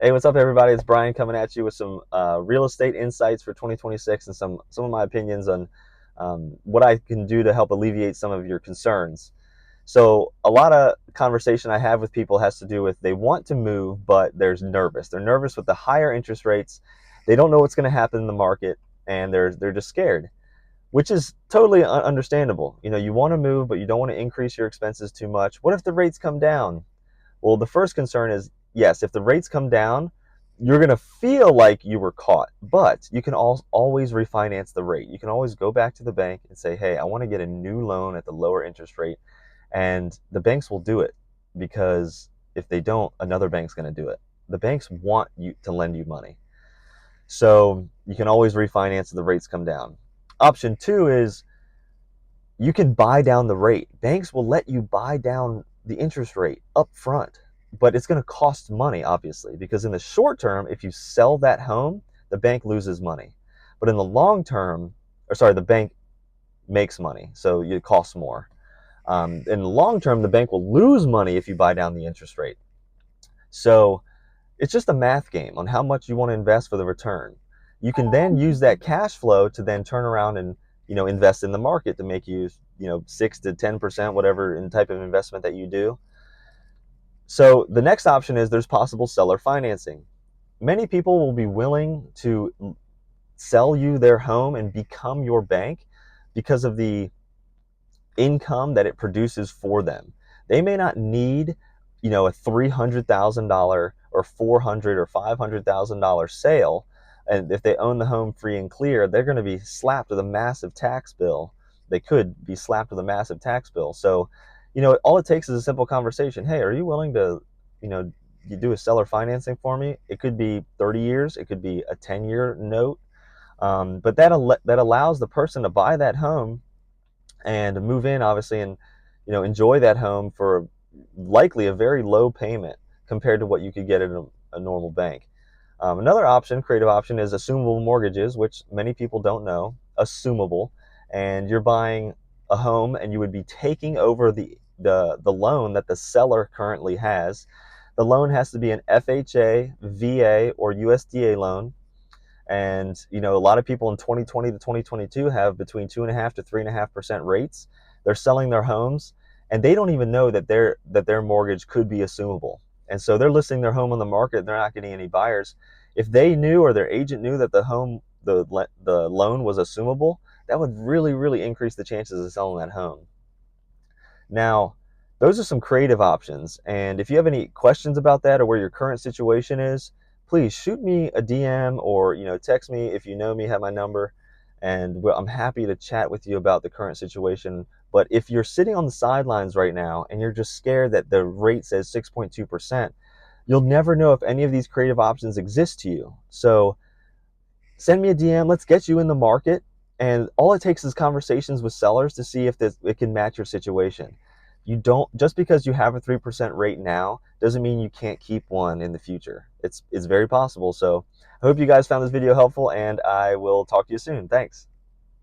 Hey, what's up, everybody? It's Brian coming at you with some real estate insights for 2026 and some of my opinions on what I can do to help alleviate some of your concerns. So, a lot of conversation I have with people has to do with they want to move, but there's nervous. They're nervous with the higher interest rates. They don't know what's going to happen in the market, and they're just scared, which is totally understandable. You know, you want to move, but you don't want to increase your expenses too much. What if the rates come down? Well, the first concern is yes, if the rates come down, you're going to feel like you were caught, but you can always refinance the rate. You can always go back to the bank and say, hey, I want to get a new loan at the lower interest rate. And the banks will do it because if they don't, another bank's going to do it. The banks want you to lend you money. So you can always refinance if the rates come down. Option two is you can buy down the rate. Banks will let you buy down the interest rate up front, but it's going to cost money, obviously, because in the short term, if you sell that home, the bank loses money. But in the long term, the bank makes money, so it costs more. In the long term, the bank will lose money if you buy down the interest rate. So it's just a math game on how much you want to invest for the return. You can then use that cash flow to then turn around and invest in the market to make you 6 to 10%, whatever in type of investment that you do. So the next option is there's possible seller financing. Many people will be willing to sell you their home and become your bank because of the income that it produces for them. They may not need, a $300,000 or $400,000 or $500,000 sale, and if they own the home free and clear, they're going to be slapped with a massive tax bill. They could be slapped with a massive tax bill. So, all it takes is a simple conversation. Hey, are you willing to, you do a seller financing for me? It could be 30 years. It could be a 10-year note. But that allows the person to buy that home and move in, obviously, and enjoy that home for likely a very low payment compared to what you could get at a normal bank. Another option, creative option, is assumable mortgages, which many people don't know. Assumable, and you're buying a home, and you would be taking over the loan that the seller currently has. The loan has to be an FHA, VA, or USDA loan. And a lot of people in 2020 to 2022 have between 2.5% to 3.5% rates. They're selling their homes, and they don't even know that their mortgage could be assumable. And so they're listing their home on the market, and they're not getting any buyers. If they knew, or their agent knew, that the loan was assumable, that would really, really increase the chances of selling that home. Now, those are some creative options. And if you have any questions about that or where your current situation is, please shoot me a DM or text me if you know me, have my number, and I'm happy to chat with you about the current situation. But if you're sitting on the sidelines right now and you're just scared that the rate says 6.2%, you'll never know if any of these creative options exist to you. So send me a DM. Let's get you in the market. And all it takes is conversations with sellers to see if it can match your situation. You don't, just because you have a 3% rate now doesn't mean you can't keep one in the future. It's very possible. So I hope you guys found this video helpful, and I will talk to you soon. Thanks.